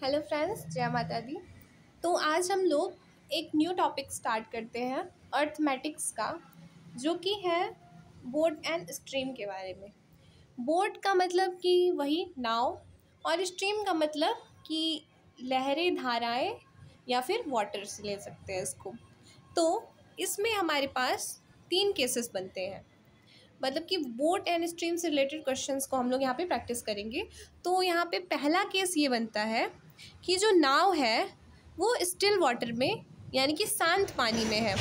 Hello friends, जय माता दी। तो आज हम लोग एक न्यू टॉपिक स्टार्ट करते हैं अर्थमेटिक्स का, जो कि है बोट एंड स्ट्रीम के बारे में। बोट का मतलब कि वही नाव, और स्ट्रीम का मतलब कि लहरें, धाराएं, या फिर वाटर से ले सकते हैं इसको। तो इसमें हमारे पास 3 केसेस बनते हैं, मतलब कि बोट एंड स्ट्रीम से रिलेटेड क्वेश्चंस को हम लोग यहाँ पे प्रैक्टिस करेंगे। तो यहाँ पे पहला केस ये बनता है कि जो नाव है वो स्टिल वाटर में, यानी कि शांत पानी में है।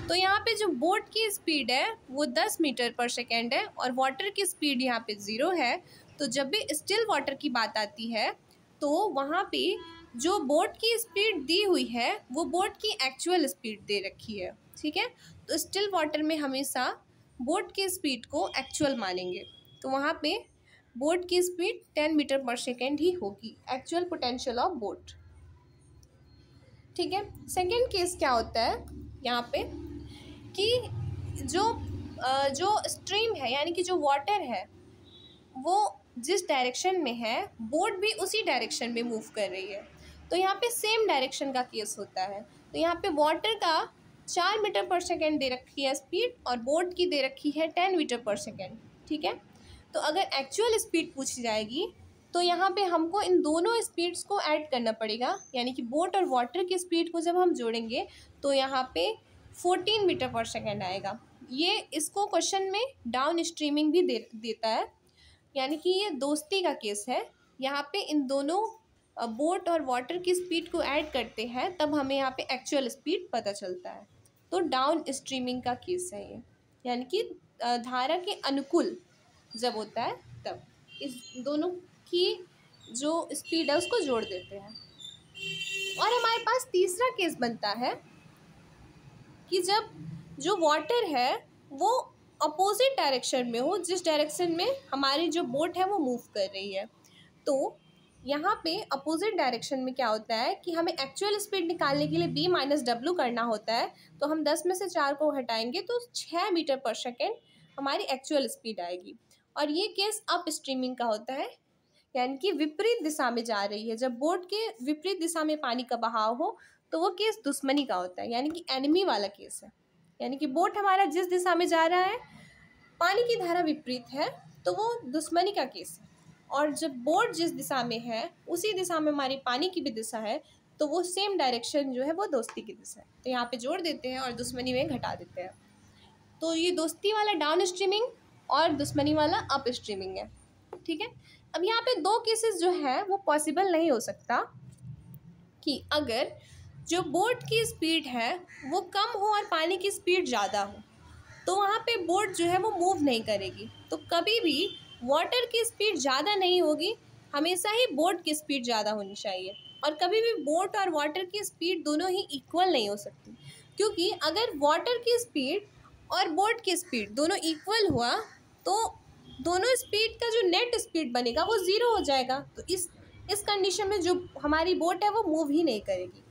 तो यहाँ पे जो बोट की स्पीड है वो 10 मीटर पर सेकेंड है और वाटर की स्पीड यहाँ पे 0 है। तो जब भी स्टिल वाटर की बात आती है तो वहाँ पे जो बोट की स्पीड दी हुई है वो बोट की एक्चुअल स्पीड दे रखी है, ठीक है। तो स्टिल वाटर में हमेशा बोट की स्पीड को एक्चुअल मानेंगे। तो वहाँ पे बोट की स्पीड 10 मीटर पर सेकेंड ही होगी, एक्चुअल पोटेंशियल ऑफ बोट, ठीक है। सेकेंड केस क्या होता है यहाँ पे कि जो स्ट्रीम है, यानी कि जो वाटर है वो जिस डायरेक्शन में है बोट भी उसी डायरेक्शन में मूव कर रही है। तो यहाँ पे सेम डायरेक्शन का केस होता है। तो यहाँ पे वाटर का 4 मीटर पर सेकेंड दे रखी है स्पीड और बोट की दे रखी है 10 मीटर पर सेकेंड, ठीक है। तो अगर एक्चुअल स्पीड पूछी जाएगी तो यहाँ पे हमको इन दोनों स्पीड्स को ऐड करना पड़ेगा, यानी कि बोट और वाटर की स्पीड को जब हम जोड़ेंगे तो यहाँ पे 14 मीटर पर सेकेंड आएगा। ये इसको क्वेश्चन में डाउन स्ट्रीमिंग भी देता है, यानी कि ये दोस्ती का केस है। यहाँ पे इन दोनों बोट और वाटर की स्पीड को ऐड करते हैं तब हमें यहाँ पे एक्चुअल स्पीड पता चलता है। तो डाउन स्ट्रीमिंग का केस है ये, यानी कि धारा के अनुकूल जब होता है तब इस दोनों की जो स्पीड है उसको जोड़ देते हैं। और हमारे पास तीसरा केस बनता है कि जब जो वाटर है वो अपोजिट डायरेक्शन में हो, जिस डायरेक्शन में हमारी जो बोट है वो मूव कर रही है। तो यहाँ पे अपोजिट डायरेक्शन में क्या होता है कि हमें एक्चुअल स्पीड निकालने के लिए b माइनस डब्ल्यू करना होता है। तो हम 10 में से 4 को हटाएंगे तो 6 मीटर पर सेकेंड हमारी एक्चुअल स्पीड आएगी। और ये केस अप स्ट्रीमिंग का होता है, यानी कि विपरीत दिशा में जा रही है। जब बोट के विपरीत दिशा में पानी का बहाव हो तो वो केस दुश्मनी का होता है, यानी कि एनिमी वाला केस है। यानी कि बोट हमारा जिस दिशा में जा रहा है, पानी की धारा विपरीत है, तो वो दुश्मनी का केस है। और जब बोट जिस दिशा में है उसी दिशा में हमारी पानी की भी दिशा है, तो वो सेम डायरेक्शन जो है वो दोस्ती की दिशा है। तो यहाँ पे जोड़ देते हैं और दुश्मनी में घटा देते हैं। तो ये दोस्ती वाला डाउन स्ट्रीमिंग और दुश्मनी वाला अप स्ट्रीमिंग है, ठीक है। अब यहाँ पे 2 केसेस जो है वो पॉसिबल नहीं हो सकता कि अगर जो बोट की स्पीड है वो कम हो और पानी की स्पीड ज़्यादा हो, तो वहाँ पे बोट जो है वो मूव नहीं करेगी। तो कभी भी वाटर की स्पीड ज़्यादा नहीं होगी, हमेशा ही बोट की स्पीड ज़्यादा होनी चाहिए। और कभी भी बोट और वाटर की स्पीड दोनों ही इक्वल नहीं हो सकती, क्योंकि अगर वाटर की स्पीड और बोट की स्पीड दोनों इक्वल हुआ तो दोनों स्पीड का जो नेट स्पीड बनेगा वो 0 हो जाएगा। तो इस कंडीशन में जो हमारी बोट है वो मूव ही नहीं करेगी।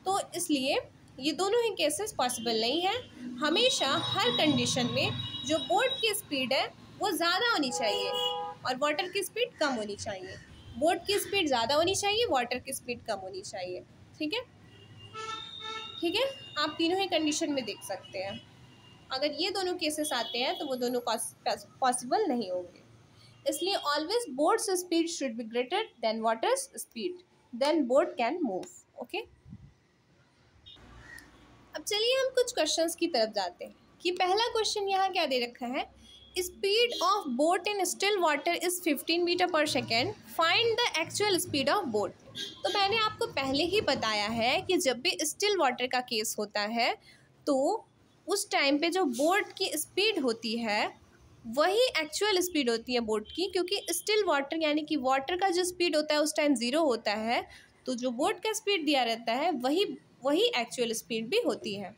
तो इसलिए ये दोनों ही केसेस पॉसिबल नहीं है। हमेशा हर कंडीशन में जो बोट की स्पीड है वो ज़्यादा होनी चाहिए और वाटर की स्पीड कम होनी चाहिए। बोट की स्पीड ज़्यादा होनी चाहिए, वाटर की स्पीड कम होनी चाहिए, ठीक है। ठीक है, आप तीनों ही कंडीशन में देख सकते हैं। अगर ये दोनों केसेस आते हैं तो वो दोनों पॉसिबल नहीं होंगे। इसलिए always boat's speed should be greater than water's speed, then boat can move, okay. अब चलिए हम कुछ क्वेश्चंस की तरफ जाते हैं कि पहला क्वेश्चन यहाँ क्या दे रखा है, speed of boat in still water is 15 metre per second, find the actual speed of boat. तो मैंने आपको पहले ही बताया है कि जब भी स्टिल वाटर का केस होता है तो उस टाइम पे जो बोट की स्पीड होती है वही एक्चुअल स्पीड होती है बोट की, क्योंकि स्टिल वाटर यानी कि वाटर का जो स्पीड होता है उस टाइम 0 होता है। तो जो बोट का स्पीड दिया रहता है वही एक्चुअल स्पीड भी होती है।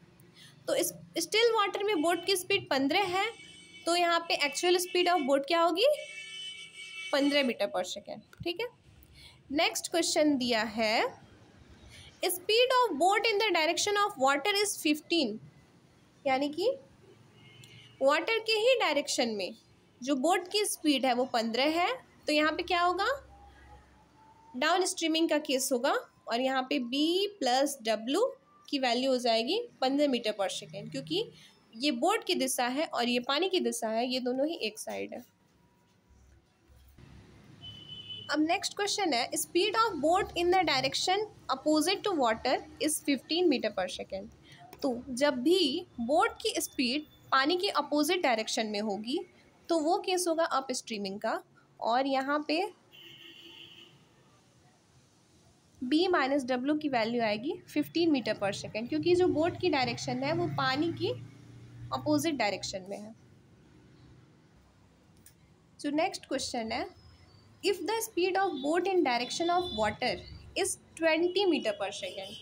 तो इस स्टिल वाटर में बोट की स्पीड 15 है, तो यहाँ पे एक्चुअल स्पीड ऑफ बोट क्या होगी, 15 मीटर पर सेकेंड, ठीक है। नेक्स्ट क्वेश्चन दिया है, speed of boat in the direction of water is 15, यानी कि वाटर के ही डायरेक्शन में जो बोट की स्पीड है वो 15 है। तो यहाँ पे क्या होगा, डाउन स्ट्रीमिंग का केस होगा और यहाँ पे बी प्लस डब्लू की वैल्यू हो जाएगी 15 मीटर पर सेकेंड, क्योंकि ये बोट की दिशा है और ये पानी की दिशा है, ये दोनों ही एक साइड है। अब नेक्स्ट क्वेश्चन है, speed of boat in the direction opposite to water is 15 metre per second. तो जब भी बोट की स्पीड पानी की अपोजिट डायरेक्शन में होगी तो वो केस होगा अप स्ट्रीमिंग का, और यहाँ पे b माइनस डब्ल्यू की वैल्यू आएगी 15 मीटर पर सेकेंड, क्योंकि जो बोट की डायरेक्शन है वो पानी की अपोजिट डायरेक्शन में है। जो नेक्स्ट क्वेश्चन है, if the speed of boat in direction of water is 20 metre per second,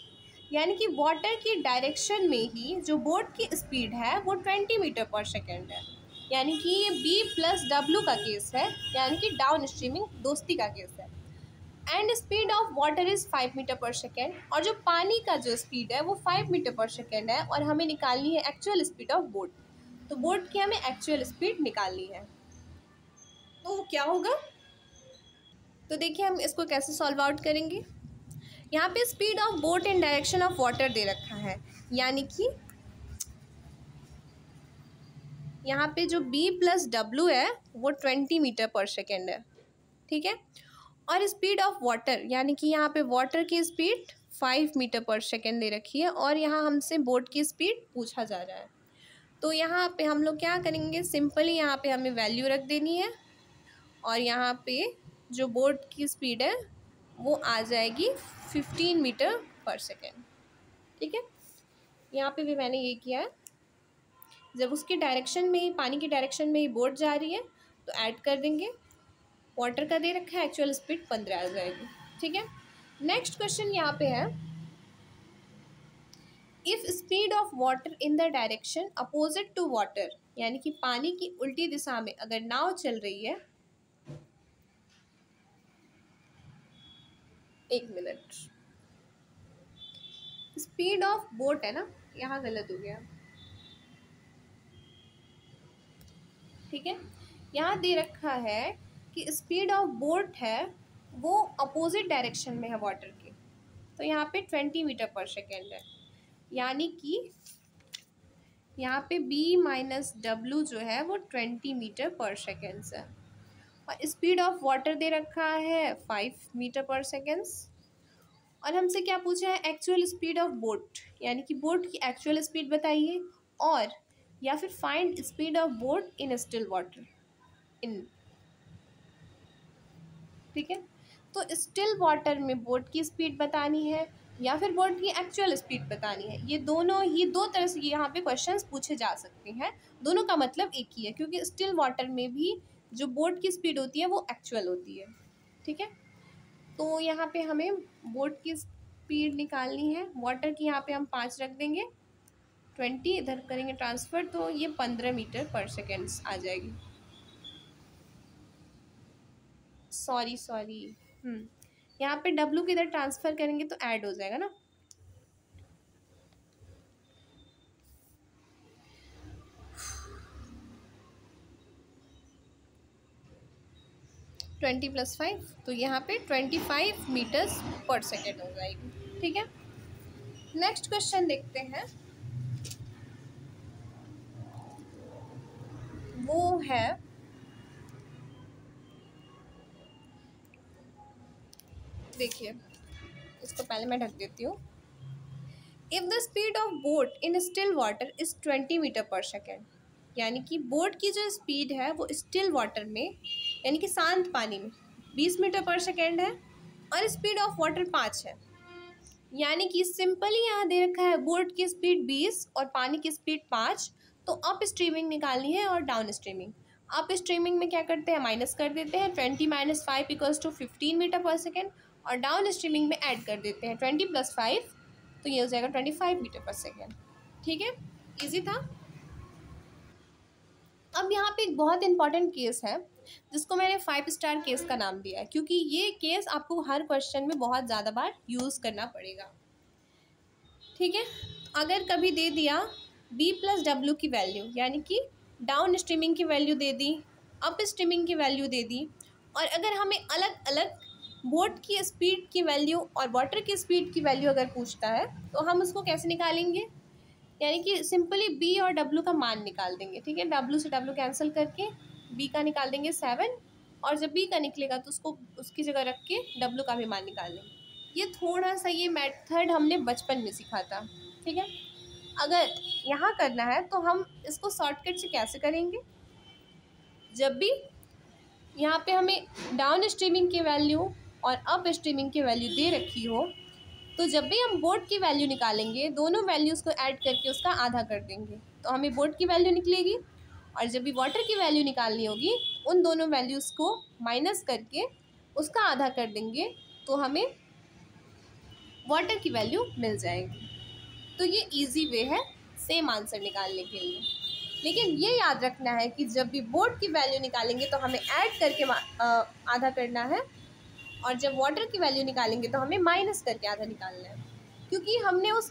यानी कि वाटर की डायरेक्शन में ही जो बोट की स्पीड है वो 20 मीटर पर सेकेंड है, यानी कि ये b प्लस डब्ल्यू का केस है, यानी कि डाउन स्ट्रीमिंग दोस्ती का केस है। And speed of water is 5 metre per second, और जो पानी का जो स्पीड है वो 5 मीटर पर सेकेंड है, और हमें निकालनी है एक्चुअल स्पीड ऑफ बोट। तो बोट की हमें एक्चुअल स्पीड निकालनी है, तो क्या होगा? तो देखिए हम इसको कैसे सॉल्व आउट करेंगे। यहाँ पे speed of boat in direction of water दे रखा है, यानी कि यहाँ पे जो b प्लस डब्ल्यू है वो 20 मीटर पर सेकेंड है, ठीक है। और स्पीड ऑफ वाटर, यानी कि यहाँ पे वाटर की स्पीड 5 मीटर पर सेकेंड दे रखी है, और यहाँ हमसे बोट की स्पीड पूछा जा रहा है। तो यहाँ पे हम लोग क्या करेंगे, सिंपली यहाँ पे हमें वैल्यू रख देनी है, और यहाँ पे जो बोट की स्पीड है वो आ जाएगी 15 मीटर पर सेकेंड, ठीक है। यहाँ पे भी मैंने ये किया है, जब उसकी डायरेक्शन में ही, पानी की डायरेक्शन में ही बोट जा रही है तो ऐड कर देंगे, वाटर का दे रखा है, एक्चुअल स्पीड 15 आ जाएगी, ठीक है। नेक्स्ट क्वेश्चन यहाँ पे है, if speed of water in the direction opposite to water, यानी कि पानी की उल्टी दिशा में अगर नाव चल रही है, एक मिनट, स्पीड ऑफ बोट है ना, यहाँ गलत हो गया, ठीक है। यहाँ दे रखा है कि स्पीड ऑफ बोट है वो अपोजिट डायरेक्शन में है वाटर के, तो यहाँ पे 20 मीटर पर सेकेंड है, यानी कि यहाँ पे b माइनस डब्ल्यू जो है वो 20 मीटर पर सेकेंड है, और स्पीड ऑफ वाटर दे रखा है 5 मीटर पर सेकेंड्स, और हमसे क्या पूछा है, एक्चुअल स्पीड ऑफ बोट, यानी कि बोट की एक्चुअल स्पीड बताइए, और या फिर find speed of boat in still water in, ठीक है। तो स्टिल वाटर में बोट की स्पीड बतानी है या फिर बोट की एक्चुअल स्पीड बतानी है, ये दोनों ही दो तरह से यहाँ पे क्वेश्चंस पूछे जा सकते हैं, दोनों का मतलब एक ही है, क्योंकि स्टिल वाटर में भी जो बोट की स्पीड होती है वो एक्चुअल होती है, ठीक है। तो यहाँ पे हमें बोट की स्पीड निकालनी है, वाटर की यहाँ पे हम 5 रख देंगे, 20 इधर करेंगे ट्रांसफ़र, तो ये 15 मीटर पर सेकेंड आ जाएगी। सॉरी यहाँ पे डब्ल्यू की इधर ट्रांसफ़र करेंगे तो ऐड हो जाएगा ना, ट्वेंटी प्लस 5, तो यहाँ पे 25 मीटर्स पर सेकेंड हो जाएगी, ठीक है। नेक्स्ट क्वेश्चन देखते हैं, वो है देखिए, इसको पहले मैं ढक देती हूँ। If the speed of boat in still water is 20 metre per second, यानी कि बोट की जो स्पीड है वो स्टिल वाटर में, यानी कि शांत पानी में 20 मीटर पर सेकेंड है, और स्पीड ऑफ वाटर 5 है, यानी कि सिंपली यहाँ दे रखा है बोट की स्पीड 20 और पानी की स्पीड 5, तो अप स्ट्रीमिंग निकालनी है और डाउन स्ट्रीमिंग। अप स्ट्रीमिंग में क्या करते हैं, माइनस कर देते हैं, 20 minus 5 equals to 15 metre per second, और डाउन स्ट्रीमिंग में ऐड कर देते हैं 20 प्लस 5, तो ये हो जाएगा 25 मीटर पर सेकेंड, ठीक है। ईजी था। अब यहाँ पे एक बहुत इंपॉर्टेंट केस है जिसको मैंने 5 स्टार केस का नाम दिया है, क्योंकि ये केस आपको हर क्वेश्चन में बहुत ज़्यादा बार यूज़ करना पड़ेगा, ठीक है। अगर कभी दे दिया b प्लस डब्ल्यू की वैल्यू, यानी कि डाउन स्ट्रीमिंग की वैल्यू दे दी, अप स्ट्रीमिंग की वैल्यू दे दी, और अगर हमें अलग अलग बोट की स्पीड की वैल्यू और वाटर की स्पीड की वैल्यू अगर पूछता है तो हम उसको कैसे निकालेंगे, यानी कि सिंपली बी और डब्ल्यू का मान निकाल देंगे। ठीक है, डब्ल्यू से डब्ल्यू कैंसिल करके बी का निकाल देंगे 7, और जब बी का निकलेगा तो उसको उसकी जगह रख के डब्ल्यू का भी मान निकाल देंगे। ये थोड़ा सा ये मेथड हमने बचपन में सीखा था। ठीक है, अगर यहाँ करना है तो हम इसको शॉर्टकट से कैसे करेंगे, जब भी यहाँ पे हमें डाउन स्ट्रीमिंग की वैल्यू और अप स्ट्रीमिंग की वैल्यू दे रखी हो, तो जब भी हम बोट की वैल्यू निकालेंगे दोनों वैल्यूज़ को ऐड करके उसका आधा कर देंगे तो हमें बोट की वैल्यू निकलेगी, और जब भी वाटर की वैल्यू निकालनी होगी उन दोनों वैल्यूज़ को माइनस करके उसका आधा कर देंगे तो हमें वाटर की वैल्यू मिल जाएगी। तो ये इजी वे है सेम आंसर निकालने के लिए। लेकिन ये याद रखना है कि जब भी बोट की वैल्यू निकालेंगे तो हमें ऐड करके आधा करना है, और जब वाटर की वैल्यू निकालेंगे तो हमें माइनस करके आधा निकालना है। क्योंकि हमने उस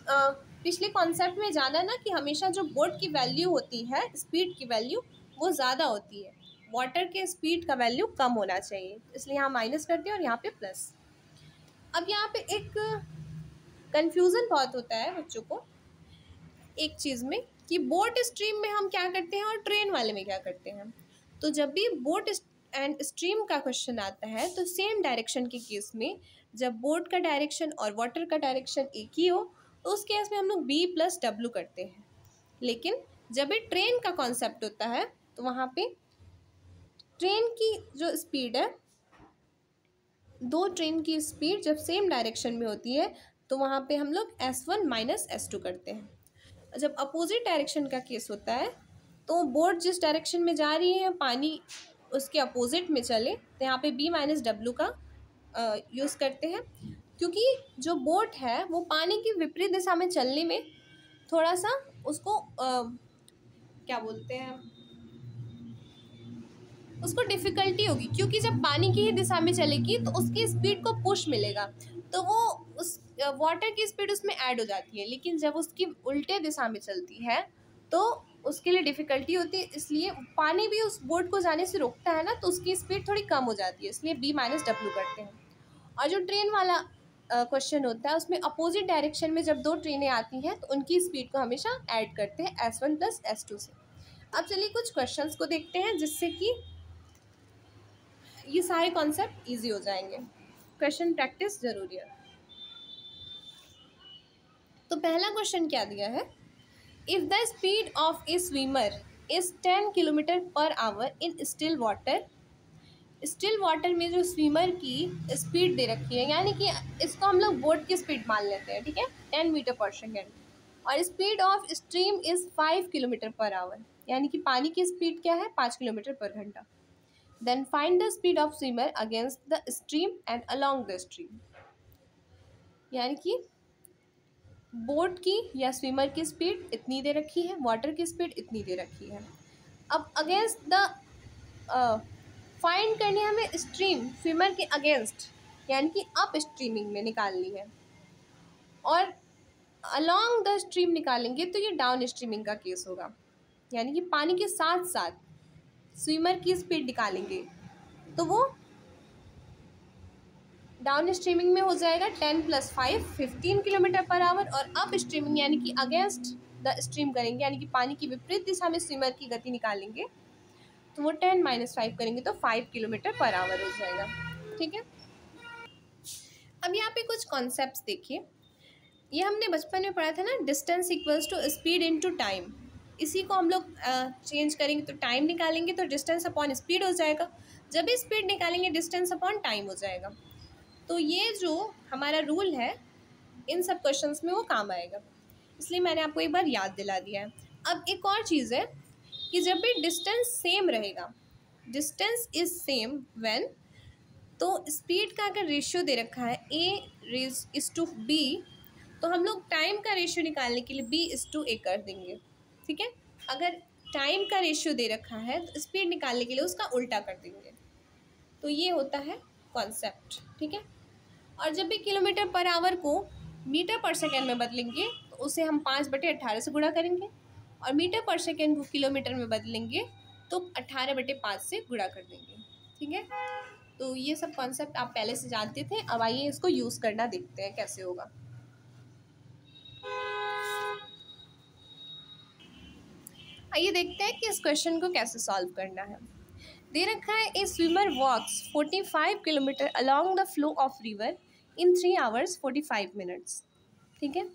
पिछले कॉन्सेप्ट में जाना ना कि हमेशा जो बोट की वैल्यू होती है स्पीड की वैल्यू वो ज़्यादा होती है, वाटर के स्पीड का वैल्यू कम होना चाहिए, इसलिए यहाँ माइनस करते हैं और यहाँ पे प्लस। अब यहाँ पे एक कन्फ्यूज़न बहुत होता है बच्चों को एक चीज़ में कि बोट स्ट्रीम में हम क्या करते हैं और ट्रेन वाले में क्या करते हैं। तो जब भी बोट एंड स्ट्रीम का क्वेश्चन आता है तो सेम डायरेक्शन के केस में जब बोट का डायरेक्शन और वाटर का डायरेक्शन एक ही हो तो उस केस में हम लोग बी प्लस डब्ल्यू करते हैं। लेकिन जब भी ट्रेन का कॉन्सेप्ट होता है तो वहाँ पे ट्रेन की जो स्पीड है, दो ट्रेन की स्पीड जब सेम डायरेक्शन में होती है तो वहाँ पे हम लोग S1 माइनस S2 करते हैं। जब अपोजिट डायरेक्शन का केस होता है तो बोट जिस डायरेक्शन में जा रही है पानी उसके अपोजिट में चले तो यहाँ पे बी माइनस डब्ल्यू का यूज़ करते हैं, क्योंकि जो बोट है वो पानी की विपरीत दिशा में चलने में थोड़ा सा उसको क्या बोलते हैं उसको डिफ़िकल्टी होगी, क्योंकि जब पानी की ही दिशा में चलेगी तो उसकी स्पीड को पुश मिलेगा तो वो उस वाटर की स्पीड उसमें ऐड हो जाती है। लेकिन जब उसकी उल्टे दिशा में चलती है तो उसके लिए डिफ़िकल्टी होती है, इसलिए पानी भी उस बोट को जाने से रोकता है ना, तो उसकी स्पीड थोड़ी कम हो जाती है, इसलिए बी माइनस डब्ल्यू करते हैं। और जो ट्रेन वाला क्वेश्चन होता है उसमें अपोजिट डायरेक्शन में जब दो ट्रेनें आती हैं तो उनकी स्पीड को हमेशा ऐड करते हैं S1 प्लस S2 से। अब चलिए कुछ क्वेश्चंस को देखते हैं जिससे कि ये सारे कॉन्सेप्ट इजी हो जाएंगे। क्वेश्चन प्रैक्टिस जरूरी है। तो पहला क्वेश्चन क्या दिया है, if the speed of A swimmer is 10 kilometre per hour in still water. Still water में जो स्विमर की स्पीड दे रखी है, यानी कि इसको हम लोग बोट की स्पीड मान लेते हैं, ठीक है, 10 मीटर पर सेकेंड, और speed of stream is 5 kilometre per hour, यानी कि पानी की स्पीड क्या है 5 किलोमीटर पर घंटा। Then find the speed of swimmer against the stream and along the stream, यानी कि बोट की या स्विमर की स्पीड इतनी दे रखी है, वाटर की स्पीड इतनी दे रखी है। अब अगेंस्ट द फाइंड करनी है हमें स्ट्रीम, स्विमर के अगेंस्ट, यानी कि अप स्ट्रीमिंग में निकालनी है, और अलॉन्ग द स्ट्रीम निकालेंगे तो ये डाउन स्ट्रीमिंग का केस होगा, यानी कि पानी के साथ साथ स्विमर की स्पीड निकालेंगे तो वो डाउन स्ट्रीमिंग में हो जाएगा 10 + 5 15 किलोमीटर पर आवर, और अप स्ट्रीमिंग यानी कि अगेंस्ट द स्ट्रीम करेंगे, यानी कि पानी की विपरीत दिशा में स्विमर की गति निकालेंगे तो वो 10 - 5 करेंगे तो 5 किलोमीटर पर आवर हो जाएगा। ठीक है, अब यहाँ पे कुछ कॉन्सेप्ट्स देखिए। ये हमने बचपन में पढ़ा था ना, distance equals to speed into time. इसी को हम लोग चेंज करेंगे तो टाइम निकालेंगे तो डिस्टेंस अपॉन स्पीड हो जाएगा, जब भी स्पीड निकालेंगे डिस्टेंस अपॉन टाइम हो जाएगा। तो ये जो हमारा रूल है इन सब क्वेश्चंस में वो काम आएगा, इसलिए मैंने आपको एक बार याद दिला दिया है। अब एक और चीज़ है कि जब भी डिस्टेंस सेम रहेगा, डिस्टेंस इज सेम व्हेन, तो स्पीड का अगर रेशियो दे रखा है A:B, तो हम लोग टाइम का रेशियो निकालने के लिए B:A कर देंगे। ठीक है, अगर टाइम का रेशियो दे रखा है तो स्पीड निकालने के लिए उसका उल्टा कर देंगे। तो ये होता है कॉन्सेप्ट। ठीक है, और जब भी किलोमीटर पर आवर को मीटर पर सेकेंड में बदलेंगे तो उसे हम 5/18 से गुणा करेंगे, और मीटर पर सेकेंड को किलोमीटर में बदलेंगे तो 18/5 से गुणा कर देंगे। ठीक है, तो ये सब कॉन्सेप्ट आप पहले से जानते थे, अब आइए इसको यूज़ करना देखते हैं कैसे होगा। आइए देखते हैं कि इस क्वेश्चन को कैसे सॉल्व करना है। दे रखा है a swimmer walks 45 kilometre along the flow of river in 3 hours 45 minutes। ठीक है,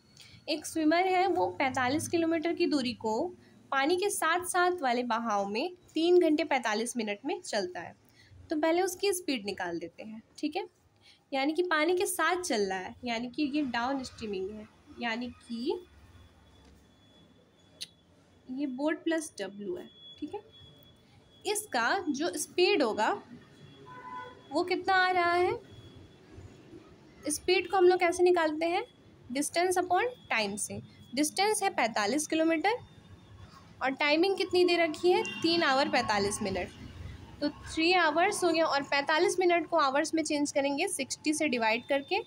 एक स्विमर है वो 45 किलोमीटर की दूरी को पानी के साथ साथ वाले बहाव में 3 घंटे 45 मिनट में चलता है। तो पहले उसकी स्पीड निकाल देते हैं। ठीक है, यानी कि पानी के साथ चल रहा है, यानी कि ये डाउन स्ट्रीमिंग है, यानी कि ये बोट प्लस डब्ल्यू है। ठीक है, इसका जो स्पीड होगा वो कितना आ रहा है, स्पीड को हम लोग कैसे निकालते हैं, डिस्टेंस अपॉन टाइम से। डिस्टेंस है 45 किलोमीटर और टाइमिंग कितनी दे रखी है, 3 आवर 45 मिनट। तो 3 आवर्स हो गया और 45 मिनट को आवर्स में चेंज करेंगे 60 से डिवाइड करके,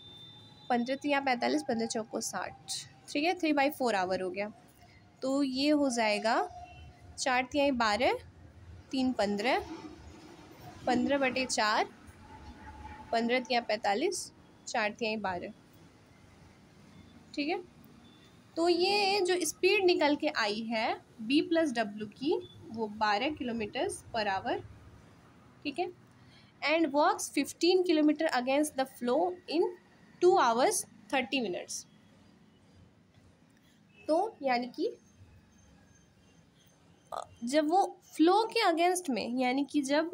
15 3 45, 15 चौको 60। ठीक है, 3/4 आवर हो गया। तो ये हो जाएगा 4 3 12, 3 15, 15/4, 15 3 45, 4 3 12। ठीक है, तो ये जो स्पीड निकल के आई है b प्लस डब्ल्यू की, वो 12 किलोमीटर्स पर आवर। ठीक है, and walks 15 kilometre against the flow in 2 hours 30 minutes। तो यानी कि जब वो फ्लो के अगेंस्ट में, यानी कि जब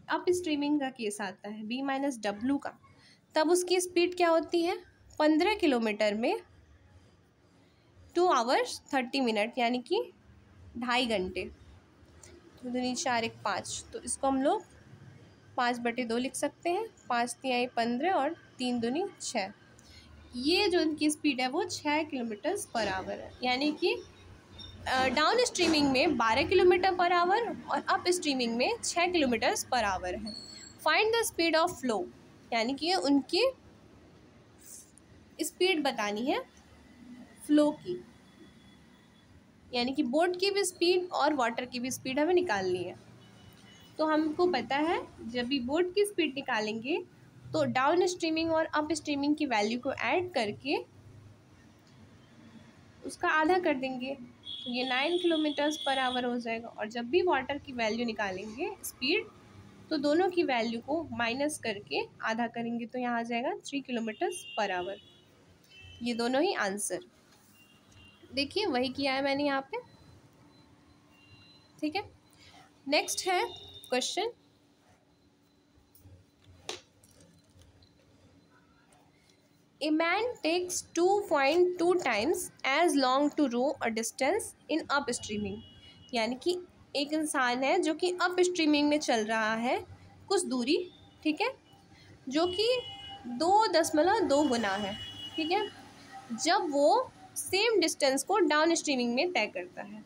अप स्ट्रीमिंग का केस आता है b माइनस डब्ल्यू का, तब उसकी स्पीड क्या होती है, 15 किलोमीटर में 2 hours 30 minutes, यानी कि 2.5 घंटे। 2 4 1 5, तो इसको हम लोग 5/2 लिख सकते हैं। 5 3 15 और 3 दूनी 6। ये जो इनकी स्पीड है वो 6 किलोमीटर पर आवर है, यानी कि डाउन स्ट्रीमिंग में 12 किलोमीटर पर आवर और अप स्ट्रीमिंग में 6 किलोमीटर पर आवर है। Find the speed of flow, यानी कि उनकी स्पीड बतानी है फ्लो की, यानी कि बोट की भी स्पीड और वाटर की भी स्पीड हमें निकालनी है। तो हमको पता है जब भी बोट की स्पीड निकालेंगे तो डाउन स्ट्रीमिंग और अप स्ट्रीमिंग की वैल्यू को ऐड करके उसका आधा कर देंगे, तो ये 9 किलोमीटर्स पर आवर हो जाएगा। और जब भी वाटर की वैल्यू निकालेंगे स्पीड, तो दोनों की वैल्यू को माइनस करके आधा करेंगे, तो यहाँ आ जाएगा 3 किलोमीटर्स पर आवर। ये दोनों ही आंसर, देखिए वही किया है मैंने यहाँ पे। ठीक है, नेक्स्ट है question. A man takes 2.2 times as long to row a distance in upstreaming। यानी कि एक इंसान है जो कि अप स्ट्रीमिंग में चल रहा है कुछ दूरी, ठीक है, जो कि 2.2 गुना है। ठीक है, जब वो सेम डिस्टेंस को डाउन स्ट्रीमिंग में तय करता है,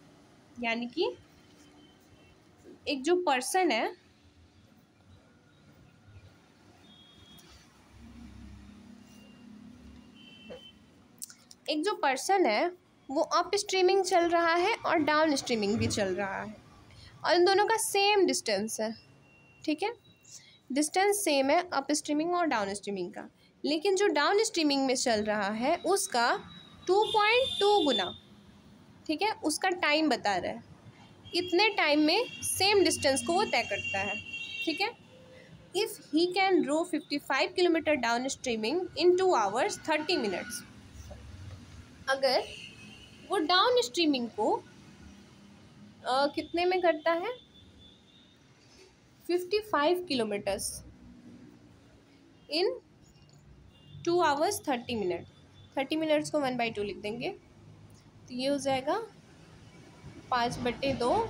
यानी कि एक जो पर्सन है, वो अप स्ट्रीमिंग चल रहा है और डाउन स्ट्रीमिंग भी चल रहा है और इन दोनों का सेम डिस्टेंस है। ठीक है, डिस्टेंस सेम है अप स्ट्रीमिंग और डाउन स्ट्रीमिंग का, लेकिन जो डाउन स्ट्रीमिंग में चल रहा है उसका 2.2 गुना, ठीक है, उसका टाइम बता रहा है, इतने टाइम में सेम डिस्टेंस को वो तय करता है। ठीक है, if he can row 55 kilometre down streaming in 2 hours 30 minutes। अगर वो डाउन स्ट्रीमिंग को कितने में करता है, 55 किलोमीटर्स इन 2 hours 30 minutes। 30 minutes को 1/2 लिख देंगे, तो ये हो जाएगा 5/2,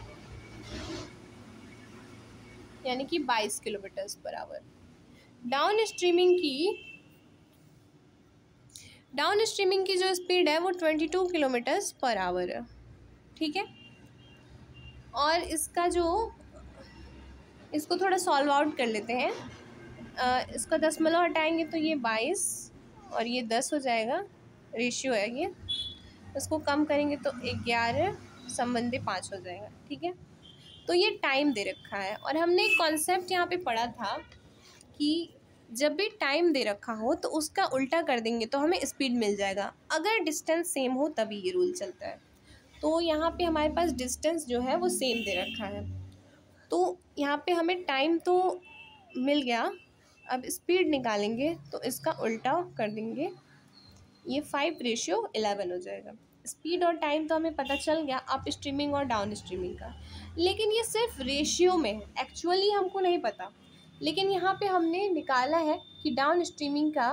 यानी कि 22 kilometres per our. Down streaming की जो स्पीड है वो 22 किलोमीटर्स पर आवर है। ठीक है, और इसको थोड़ा सॉल्व आउट कर लेते हैं। इसका दशमलव हटाएंगे तो ये 22 और ये 10 हो जाएगा, रेशियो है ये। इसको कम करेंगे तो 11 संबंधी 5 हो जाएगा। ठीक है, तो ये टाइम दे रखा है और हमने एक कॉन्सेप्ट यहाँ पे पढ़ा था कि जब भी टाइम दे रखा हो तो उसका उल्टा कर देंगे तो हमें स्पीड मिल जाएगा, अगर डिस्टेंस सेम हो तभी ये रूल चलता है। तो यहाँ पे हमारे पास डिस्टेंस जो है वो सेम दे रखा है, तो यहाँ पे हमें टाइम तो मिल गया, अब स्पीड निकालेंगे तो इसका उल्टा कर देंगे, ये 5:11 हो जाएगा। स्पीड और टाइम तो हमें पता चल गया अप स्ट्रीमिंग और डाउन स्ट्रीमिंग का, लेकिन ये सिर्फ रेशियो में है, एक्चुअली हमको नहीं पता। लेकिन यहाँ पे हमने निकाला है कि डाउन स्ट्रीमिंग का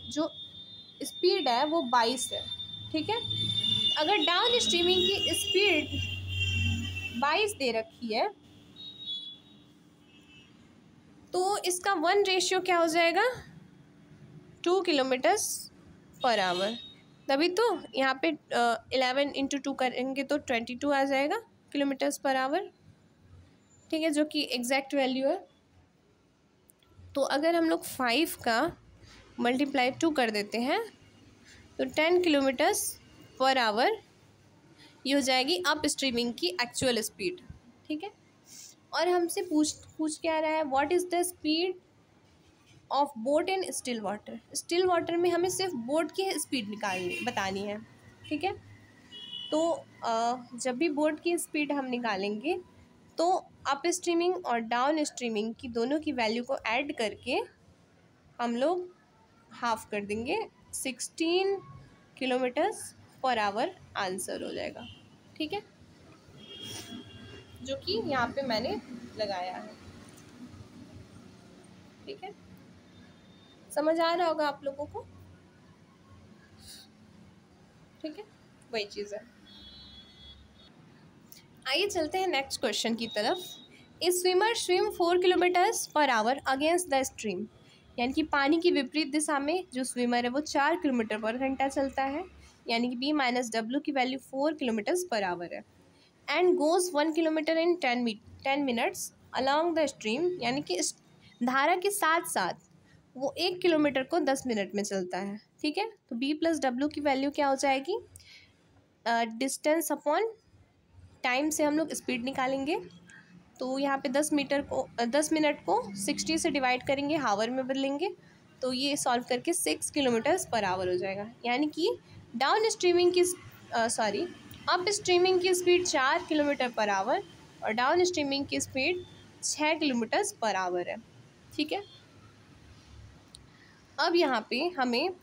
जो स्पीड है वो 22 है, ठीक है। अगर डाउन स्ट्रीमिंग की स्पीड 22 दे रखी है तो इसका 1 रेशियो क्या हो जाएगा, 2 किलोमीटर्स पर आवर। तभी तो यहाँ पे 11 × 2 करेंगे तो 22 आ जाएगा किलोमीटर्स पर आवर, ठीक है, जो कि एग्जैक्ट वैल्यू है। तो अगर हम लोग 5 का मल्टीप्लाई 2 कर देते हैं तो 10 किलोमीटर्स पर आवर ये हो जाएगी अप स्ट्रीमिंग की एक्चुअल स्पीड, ठीक है। और हमसे पूछ क्या रहा है, what is the speed of boat in still water. Still water में हमें सिर्फ बोट की स्पीड बतानी है, ठीक है। तो जब भी बोट की स्पीड हम निकालेंगे तो अप स्ट्रीमिंग और डाउन स्ट्रीमिंग की दोनों की वैल्यू को ऐड करके हम लोग हाफ कर देंगे, 16 किलोमीटर्स पर आवर आंसर हो जाएगा, ठीक है, जो कि यहाँ पे मैंने लगाया है, ठीक है। समझ आ रहा होगा आप लोगों को, ठीक है, वही चीज़ है। आइए चलते हैं नेक्स्ट क्वेश्चन की तरफ। ए swimmer swim 4 kilometres per our against the stream, यानी कि पानी की विपरीत दिशा में जो स्विमर है वो 4 किलोमीटर पर घंटा चलता है, यानी कि B - W की वैल्यू 4 किलोमीटर्स पर आवर है। And goes 1 kilometre in 10 minutes along the stream, यानी कि धारा के साथ साथ वो 1 किलोमीटर को 10 मिनट में चलता है, ठीक है। तो B + W की वैल्यू क्या हो जाएगी, डिस्टेंस अपॉन टाइम से हम लोग स्पीड निकालेंगे। तो यहाँ पे 10 मिनट को 60 से डिवाइड करेंगे, हावर में बदलेंगे, तो ये सॉल्व करके 6 किलोमीटर्स पर आवर हो जाएगा। यानी कि डाउन स्ट्रीमिंग की अप स्ट्रीमिंग की स्पीड 4 किलोमीटर पर आवर और डाउन स्ट्रीमिंग की स्पीड 6 किलोमीटर्स पर आवर है, ठीक है। अब यहाँ पे हमें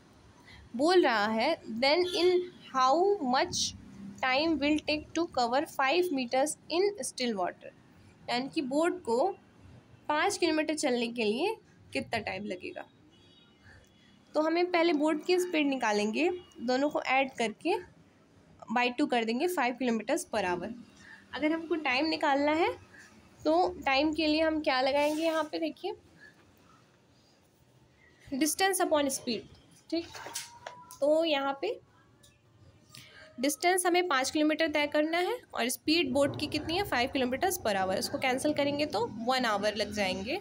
बोल रहा है then in how much time will take to cover 5 metres in still water, यानी कि बोट को 5 किलोमीटर चलने के लिए कितना टाइम लगेगा। तो हमें पहले बोट की स्पीड निकालेंगे, दोनों को ऐड करके बाई 2 कर देंगे, 5 किलोमीटर्स पर आवर। अगर हमको टाइम निकालना है तो टाइम के लिए हम क्या लगाएंगे, यहाँ पे देखिए डिस्टेंस अपॉन स्पीड, ठीक। तो यहाँ पे डिस्टेंस हमें 5 किलोमीटर तय करना है और स्पीड बोट की कितनी है, 5 किलोमीटर्स पर आवर। इसको कैंसिल करेंगे तो 1 आवर लग जाएंगे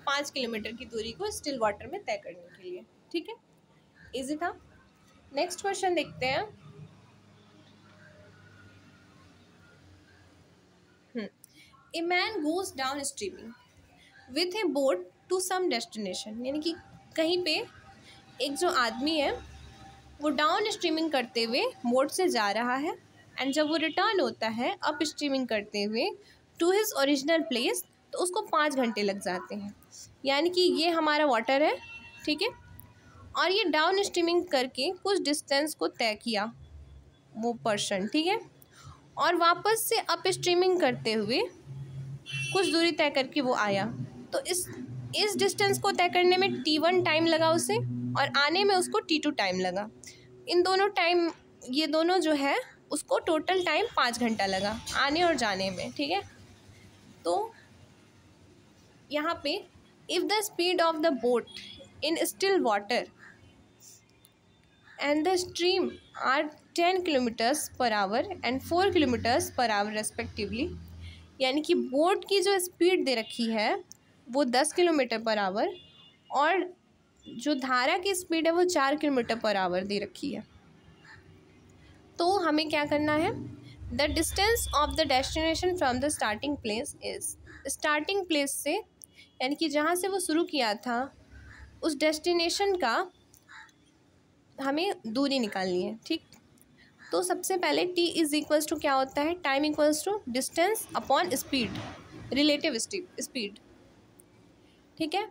5 किलोमीटर की दूरी को स्टिल वाटर में तय करने के लिए, ठीक है। इजी था। नेक्स्ट क्वेश्चन देखते हैं। A man goes down streaming with a boat to some destination, यानी कि कहीं पे एक जो आदमी है वो डाउन स्ट्रीमिंग करते हुए बोट से जा रहा है, एंड जब वो रिटर्न होता है अप स्ट्रीमिंग करते हुए टू हिज ओरिजिनल प्लेस तो उसको 5 घंटे लग जाते हैं। यानी कि ये हमारा वाटर है, ठीक है, और ये डाउन स्ट्रीमिंग करके कुछ डिस्टेंस को तय किया वो पर्सन, ठीक है, और वापस से अप स्ट्रीमिंग करते हुए कुछ दूरी तय करके वो आया। तो इस डिस्टेंस को तय करने में T1 टाइम लगा उसे और आने में उसको T2 टाइम लगा। इन दोनों टाइम, ये दोनों जो है उसको टोटल टाइम 5 घंटा लगा आने और जाने में, ठीक है। तो यहाँ पे if the speed of the boat in still water and the stream are 10 kilometres per hour and 4 kilometres per hour respectively, यानी कि बोट की जो स्पीड दे रखी है वो 10 किलोमीटर पर आवर और जो धारा की स्पीड है वो 4 किलोमीटर पर आवर दे रखी है। तो हमें क्या करना है, the distance of the destination from the starting place is, starting place से यानी कि जहाँ से वो शुरू किया था उस डेस्टिनेशन का हमें दूरी निकालनी है। ठीक, तो सबसे पहले t इज इक्वल्स टू क्या होता है, time equals to distance upon speed, relative speed. ठीक है,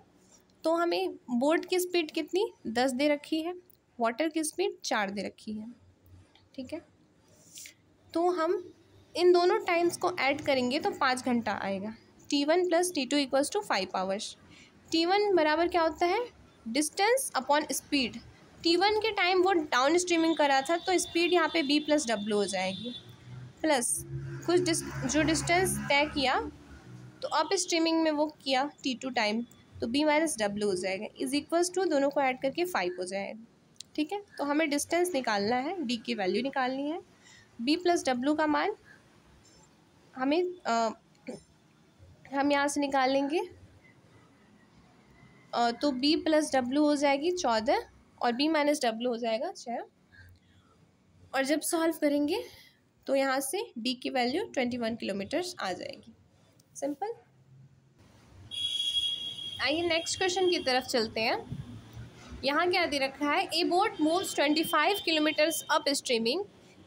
तो हमें बोट की स्पीड कितनी 10 दे रखी है, वाटर की स्पीड 4 दे रखी है। ठीक है, तो हम इन दोनों टाइम्स को ऐड करेंगे तो 5 घंटा आएगा। T1 plus T2 equals to 5 hours. T1 बराबर क्या होता है, डिस्टेंस अपॉन स्पीड। T1 के टाइम वो डाउन स्ट्रीमिंग करा था तो स्पीड यहाँ पे B प्लस डब्ल्यू हो जाएगी, प्लस कुछ जो डिस्टेंस तय किया तो अप स्ट्रीमिंग में वो किया T2 टाइम, तो B माइनस डब्ल्यू हो जाएगा, इज इक्वल्स टू दोनों को ऐड करके 5 हो जाएगा। ठीक है, तो हमें डिस्टेंस निकालना है, D की वैल्यू निकालनी है, B प्लस डब्ल्यू का मान हमें हम यहाँ से निकाल लेंगे, तो B प्लस डब्ल्यू हो जाएगी 14 और B माइनस डब्ल्यू हो जाएगा 6। और जब सॉल्व करेंगे तो यहाँ से D की वैल्यू 21 किलोमीटर्स आ जाएगी। सिंपल। आइए नेक्स्ट क्वेश्चन की तरफ चलते हैं। यहाँ क्या दे रखा है, ए boat moves 25 kilometres up streaming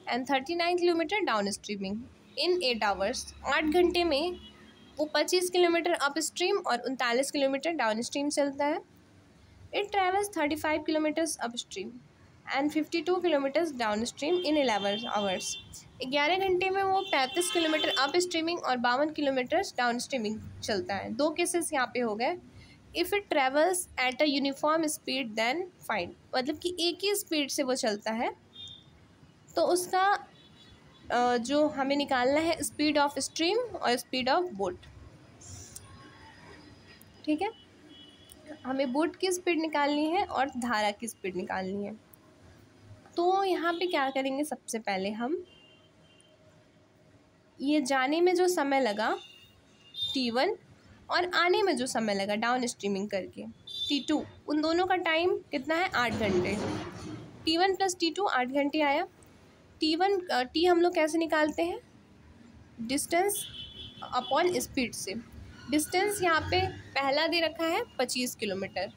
and 39 kilometre down streaming in 8 hours. 8 घंटे में वो 25 किलोमीटर अप स्ट्रीम और 39 किलोमीटर डाउन स्ट्रीम चलता है। It travels 35 kilometres up stream and 52 kilometres down stream in 11 hours. 11 घंटे में वो 35 किलोमीटर अप स्ट्रीमिंग और 52 किलोमीटर डाउन स्ट्रीमिंग चलता है। दो केसेस यहाँ पे हो गए। If it travels at a uniform speed then find, मतलब कि एक ही स्पीड से वो चलता है तो उसका जो हमें निकालना है स्पीड ऑफ स्ट्रीम और स्पीड ऑफ बोट। ठीक है, हमें बोट की स्पीड निकालनी है और धारा की स्पीड निकालनी है। तो यहाँ पे क्या करेंगे, सबसे पहले हम ये जाने में जो समय लगा T1 और आने में जो समय लगा डाउन स्ट्रीमिंग करके T2, उन दोनों का टाइम कितना है 8 घंटे। T1 प्लस T2 8 घंटे आया। T हम लोग कैसे निकालते हैं, डिस्टेंस अपॉन स्पीड से। डिस्टेंस यहाँ पे पहला दे रखा है 25 किलोमीटर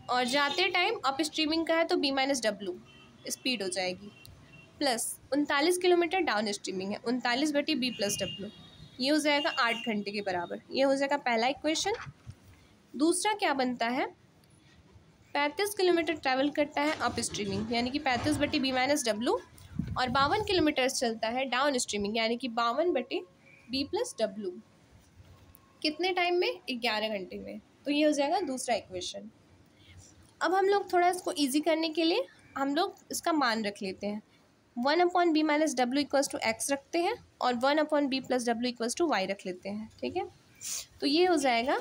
और जाते टाइम अप स्ट्रीमिंग का है तो B माइनस डब्ल्यू स्पीड हो जाएगी, प्लस 39 किलोमीटर डाउन स्ट्रीमिंग है, 39/B प्लस डब्ल्यू, ये हो जाएगा 8 घंटे के बराबर। ये हो जाएगा पहला इक्वेशन। दूसरा क्या बनता है, 35 किलोमीटर ट्रैवल करता है अप स्ट्रीमिंग यानी कि 35/B माइनस डब्ल्यू और 52 किलोमीटर चलता है डाउन स्ट्रीमिंग यानी कि 52/B प्लस डब्ल्यू। कितने टाइम में, 11 घंटे में। तो ये हो जाएगा दूसरा इक्वेशन। अब हम लोग थोड़ा इसको ईजी करने के लिए हम लोग इसका मान रख लेते हैं। 1/B minus W equals to X रखते हैं और 1/B plus W equals to Y रख लेते हैं। ठीक है, तो ये हो जाएगा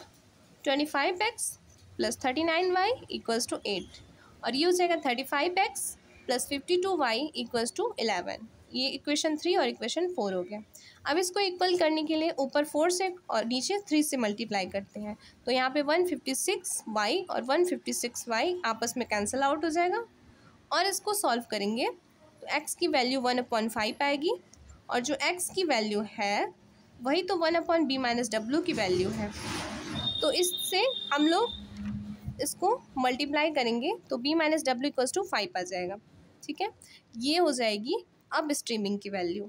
25x plus 39y equals to 8 और ये हो जाएगा 35x plus 52y equals to 11। ये इक्वेशन 3 और इक्वेशन 4 हो गया। अब इसको इक्वल करने के लिए ऊपर 4 से और नीचे 3 से मल्टीप्लाई करते हैं तो यहाँ पे 156y और 156y आपस में कैंसिल आउट हो जाएगा और इसको सॉल्व करेंगे तो x की वैल्यू 1/5 आएगी और जो x की वैल्यू है वही तो 1/B माइनस डब्ल्यू की वैल्यू है। तो इससे हम लोग इसको मल्टीप्लाई करेंगे तो B minus W equals to 5 आ जाएगा। ठीक है, ये हो जाएगी अब स्ट्रीमिंग की वैल्यू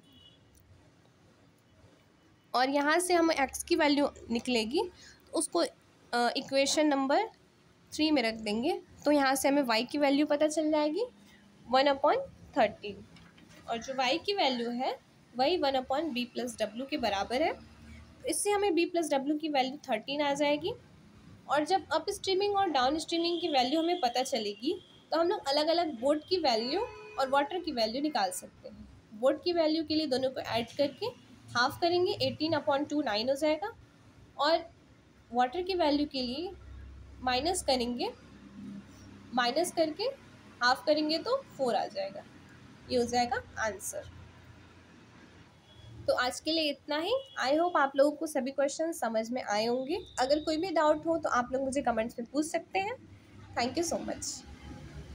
और यहाँ से हम x की वैल्यू निकलेगी तो उसको इक्वेशन नंबर 3 में रख देंगे तो यहाँ से हमें y की वैल्यू पता चल जाएगी 1/13 और जो y की वैल्यू है वही 1/B प्लस डब्ल्यू के बराबर है। इससे हमें B प्लस डब्ल्यू की वैल्यू 13 आ जाएगी और जब अप स्ट्रीमिंग और डाउन स्ट्रीमिंग की वैल्यू हमें पता चलेगी तो हम लोग अलग अलग बोट की वैल्यू और वाटर की वैल्यू निकाल सकते हैं। बोट की वैल्यू के लिए दोनों को ऐड करके हाफ करेंगे 18/2 9 हो जाएगा और वाटर की वैल्यू के लिए माइनस करेंगे, माइनस करके हाफ करेंगे तो 4 आ जाएगा। ये हो जाएगा आंसर। तो आज के लिए इतना ही। आई होप आप लोगों को सभी क्वेश्चन समझ में आए होंगे। अगर कोई भी डाउट हो तो आप लोग मुझे कमेंट्स में पूछ सकते हैं। Thank you so much.